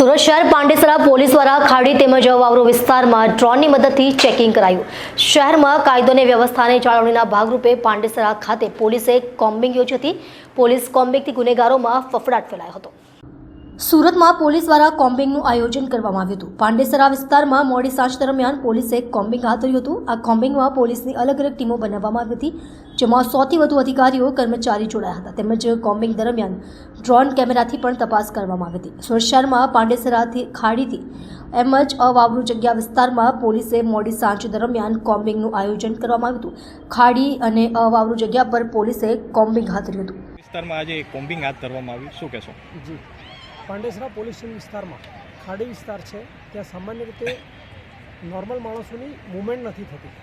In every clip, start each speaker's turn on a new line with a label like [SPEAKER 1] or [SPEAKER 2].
[SPEAKER 1] સુરત શહેર પાંડેસરા પોલીસ દ્વારા ખાડી તેમજ વાવરો વિસ્તારમાં ડ્રોનની મદદથી ચેકિંગ કરાયું। શહેરમાં કાયદો અને વ્યવસ્થાની જાળવણીના ભાગરૂપે પાંડેસરા ખાતે પોલીસે કોમ્બિંગ યોજી હતી। પોલીસ કોમ્બિંગથી ગુનેગારોમાં ફફડાટ ફેલાયો હતો। સુરતમાં પોલીસ દ્વારા કોમ્બિંગનું આયોજન કરવામાં આવ્યું હતું। પાંડેસરા વિસ્તારમાં મોડી સાંજ દરમિયાન પોલીસે કોમ્બિંગ હાથ ધર્યું હતું। આ કોમ્બિંગમાં પોલીસની અલગ અલગ ટીમો બનાવવામાં આવી હતી, જેમાં 100થી વધુ અધિકારીઓ કર્મચારી જોડાયા હતા। તેમજ કોમ્બિંગ દરમિયાન ડ્રોન કેમેરાથી પણ તપાસ કરવામાં આવી હતી। સુરત શહેરમાં પાંડેસરાથી ખાડીથી એમ જ અવાવરૂ જગ્યા વિસ્તારમાં પોલીસે મોડી સાંજ દરમિયાન કોમ્બિંગનું આયોજન કરવામાં આવ્યું હતું। ખાડી અને અવાવરૂ જગ્યા પર પોલીસે કોમ્બિંગ હાથ ધર્યું હતું।
[SPEAKER 2] વિસ્તારમાં આજે કોમ્બિંગ હાથ ધરવામાં આવ્યું, શું કહેશો?
[SPEAKER 3] જી, પાંડેસરા પોલીસ સ્ટેશન વિસ્તારમાં ખાડી વિસ્તાર છે, ત્યાં સામાન્ય રીતે નોર્મલ માણસોની મૂવમેન્ટ નથી થતી,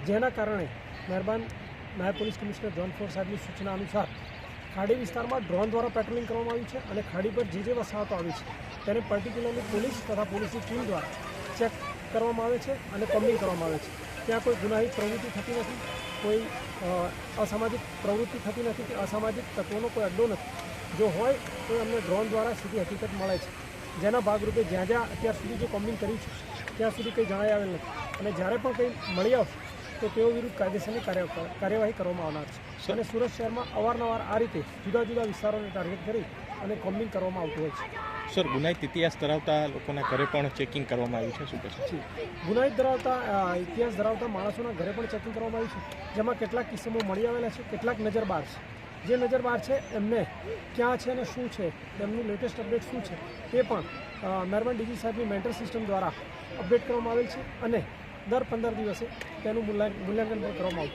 [SPEAKER 3] જેના કારણે મહેરબાન નાયબ પોલીસ કમિશનર ઝોન 4 સાહેબની સૂચના અનુસાર ખાડી વિસ્તારમાં ડ્રોન દ્વારા પેટ્રોલિંગ કરવામાં આવ્યું છે અને ખાડી પર જે વસાહતો આવી છે તેને પર્ટિક્યુલરલી પોલીસ તથા પોલીસની ટીમ દ્વારા ચેક કરવામાં આવે છે અને કોમ્બિંગ કરવામાં આવે છે। ત્યાં કોઈ ગુનાહિત પ્રવૃત્તિ થતી નથી, કોઈ અસામાજિક પ્રવૃત્તિ થતી નથી કે અસામાજિક તત્વોનો કોઈ અડ્ડો નથી। જો હોય તો અમને ડ્રોન દ્વારા સીધી હકીકત મળે છે, જેના ભાગરૂપે જ્યાં જ્યાં અત્યાર સુધી જે કોમ્બિંગ કર્યું છે ત્યાં સુધી કંઈ જણાઈ આવેલ નથી અને જ્યારે પણ કંઈ મળી આવશે તો તેઓ વિરુદ્ધ કાયદેસરની કાર્યવાહી કરવામાં આવનાર છે। અને સુરત શહેરમાં અવારનવાર આ રીતે જુદા જુદા વિસ્તારોને ટાર્ગેટ કરી અને કોમ્બિંગ કરવામાં આવતું હોય છે।
[SPEAKER 2] સર, ગુનાહિત ઇતિહાસ ધરાવતા લોકોના ઘરે પણ ચેકિંગ કરવામાં આવ્યું છે, શું કહેશો?
[SPEAKER 3] ગુનાહિત ઇતિહાસ ધરાવતા માણસોના ઘરે પણ ચેકિંગ કરવામાં આવ્યું છે, જેમાં કેટલાક કિસ્સાઓ મળી આવેલા છે, કેટલાક નજરબાર છે। જે નજરબાર છે એમને ક્યાં છે અને શું છે, તેમનું લેટેસ્ટ અપડેટ શું છે તે પણ મહેરબાન ડીજી સાહેબની મેન્ટર સિસ્ટમ દ્વારા અપડેટ કરવામાં આવેલ છે અને દર 15 દિવસે તેનું મૂલ્યાંકન પણ કરવામાં આવતું